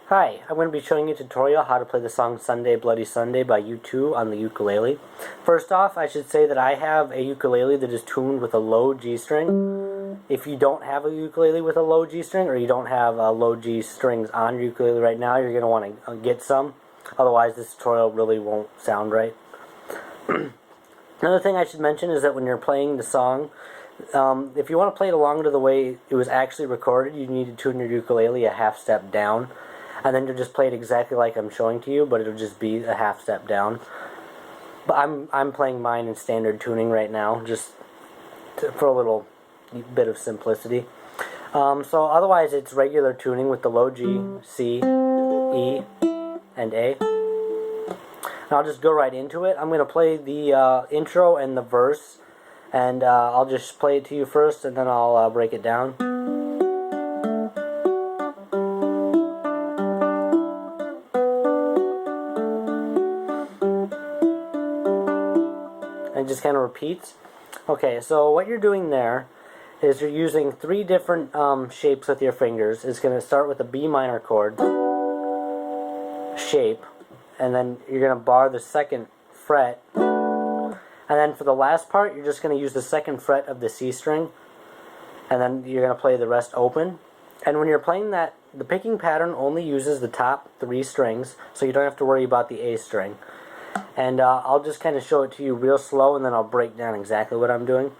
Hi, I'm going to be showing you a tutorial how to play the song Sunday Bloody Sunday by U2 on the ukulele. First off, I should say that I have a ukulele that is tuned with a low G string. If you don't have a ukulele with a low G string, or you don't have low G strings on your ukulele right now, you're going to want to get some. Otherwise, this tutorial really won't sound right. Another thing I should mention is that when you're playing the song, if you want to play it along to the way it was actually recorded, you need to tune your ukulele a half step down. And then you'll just play it exactly like I'm showing to you, but it'll just be a half step down. But I'm playing mine in standard tuning right now, just for a little bit of simplicity. So otherwise it's regular tuning with the low G, C, E, and A. And I'll just go right into it. I'm going to play the intro and the verse, and I'll just play it to you first, and then I'll break it down. And it just kind of repeats. Okay, so what you're doing there is you're using three different shapes with your fingers. It's going to start with a B minor chord shape, and then you're going to bar the second fret, and then for the last part you're just going to use the second fret of the C string, and then you're going to play the rest open. And when you're playing that, the picking pattern only uses the top three strings, so you don't have to worry about the A string. And I'll just kind of show it to you real slow, and then I'll break down exactly what I'm doing.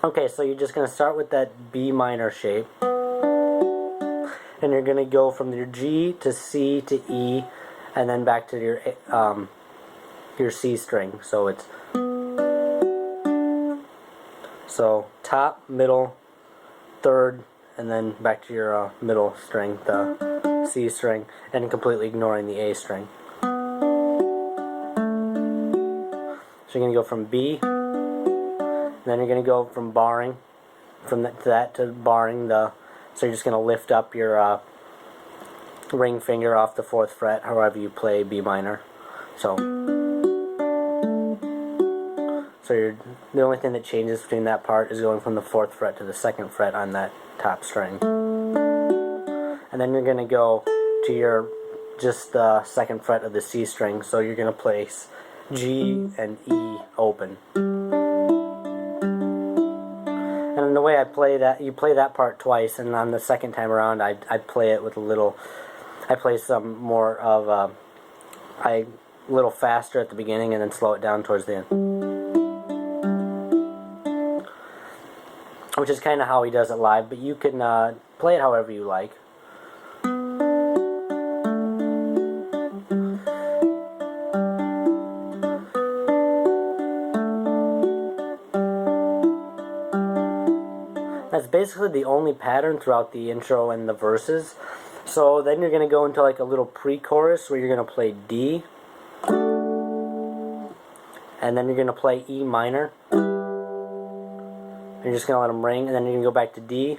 Okay, so you're just going to start with that B minor shape, and you're going to go from your G to C to E, and then back to your C string. So it's top, middle, third, and then back to your middle string, the C string, and completely ignoring the A string. So you're going to go from B, and then you're going to go from barring, from that to barring the, so you're just going to lift up your ring finger off the 4th fret, however you play B minor. So the only thing that changes between that part is going from the 4th fret to the 2nd fret on that top string. And then you're going to go to your just the 2nd fret of the C string, so you're going to place G and E open. And the way I play that, you play that part twice, and on the second time around I play it with a little, I play some more of a little faster at the beginning and then slow it down towards the end. Which is kind of how he does it live, but you can play it however you like. That's basically the only pattern throughout the intro and the verses. So then you're going to go into like a little pre-chorus where you're going to play D, and then you're going to play E minor. You're just going to let them ring, and then you're going to go back to D.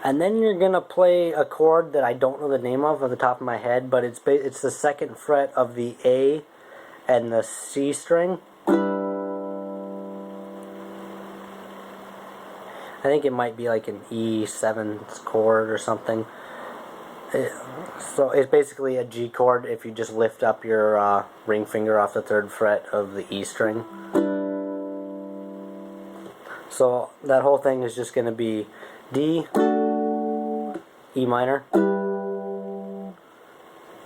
And then you're going to play a chord that I don't know the name of off the top of my head, but it's the 2nd fret of the A and the C string. I think it might be like an E7 chord or something. So it's basically a G chord if you just lift up your ring finger off the 3rd fret of the E string. So that whole thing is just going to be D, E minor,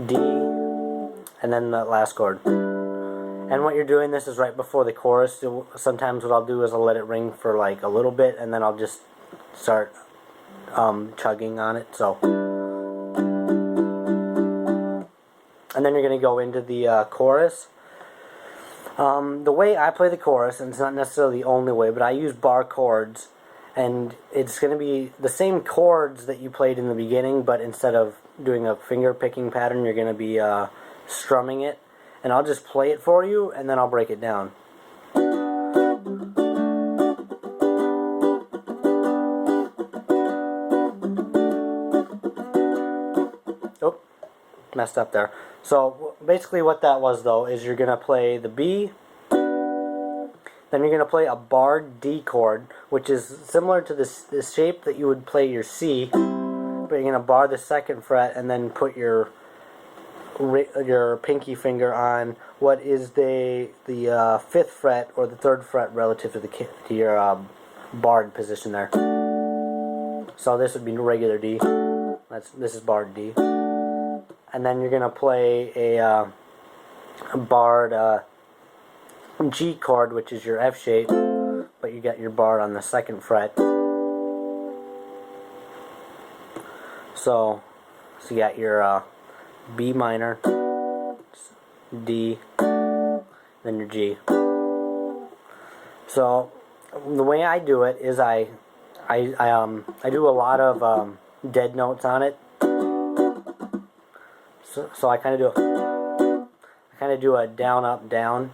D, and then the last chord. And what you're doing, this is right before the chorus. Sometimes what I'll do is I'll let it ring for like a little bit, and then I'll just start chugging on it. So. And then you're going to go into the chorus. The way I play the chorus, and it's not necessarily the only way, but I use bar chords, and it's going to be the same chords that you played in the beginning, but instead of doing a finger picking pattern, you're going to be strumming it. And I'll just play it for you, and then I'll break it down. Oh, messed up there. So basically what that was though is you're going to play the B, Then you're going to play a barred D chord, which is similar to this shape that you would play your C, but you're going to bar the 2nd fret and then put your pinky finger on what is the 5th fret or the 3rd fret relative to your barred position there. So this would be regular D. This is barred D. And then you're going to play a barred G chord, which is your F shape, but you got your bar on the 2nd fret. So you got your B minor, D, then your G. So the way I do it is I do a lot of dead notes on it. So I kind of do a down up down,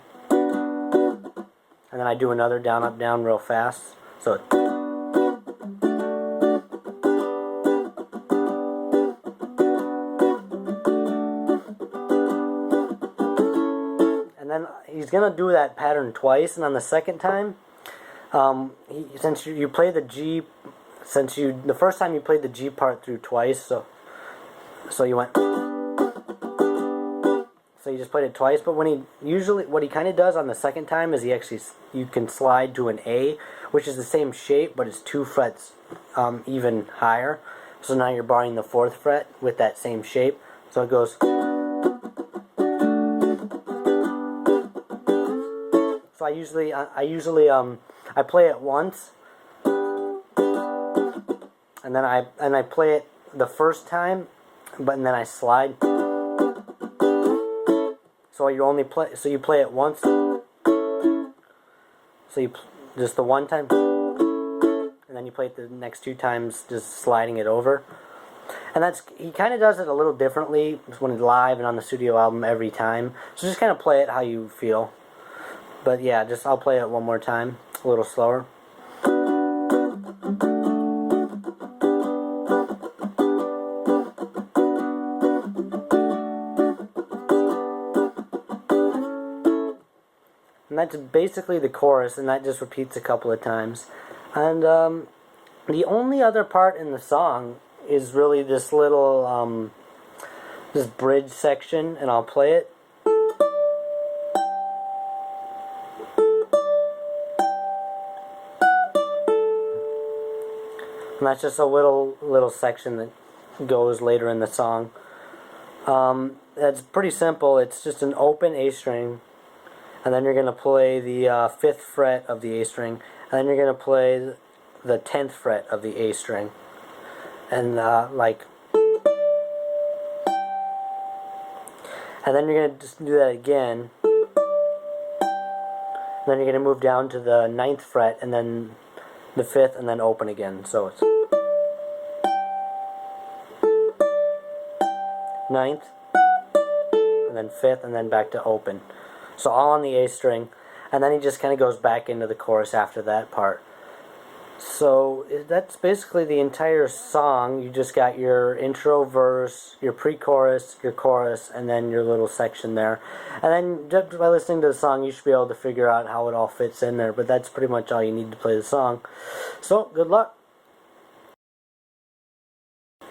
and then I do another down up down real fast. So and then he's gonna do that pattern twice, and on the 2nd time, since you play the G, the first time you played the G part through twice, so you went. So you just played it twice, but what he kind of does on the 2nd time is you can slide to an A, which is the same shape, but it's 2 frets even higher. So now you're barring the 4th fret with that same shape. So it goes. So I usually play it once, and then I play it the first time, and then I slide. So you play it once. So you just the one time, and then you play it the next 2 times, just sliding it over. And he kind of does it a little differently when it's live and on the studio album every time. So just kind of play it how you feel. But yeah, I'll play it one more time, a little slower. And that's basically the chorus, and that just repeats a couple of times. And the only other part in the song is really this little this bridge section, and I'll play it. And that's just a little section that goes later in the song. That's pretty simple. It's just an open A string, and then you're going to play the 5th fret of the A string, and then you're going to play the 10th fret of the A string, and and then you're going to just do that again, and then you're going to move down to the 9th fret, and then the 5th, and then open again. So it's 9th, and then 5th, and then back to open. So all on the A string, and then he just kind of goes back into the chorus after that part. So that's basically the entire song. You just got your intro verse, your pre-chorus, your chorus, and then your little section there. And then just by listening to the song, you should be able to figure out how it all fits in there. But that's pretty much all you need to play the song. So good luck.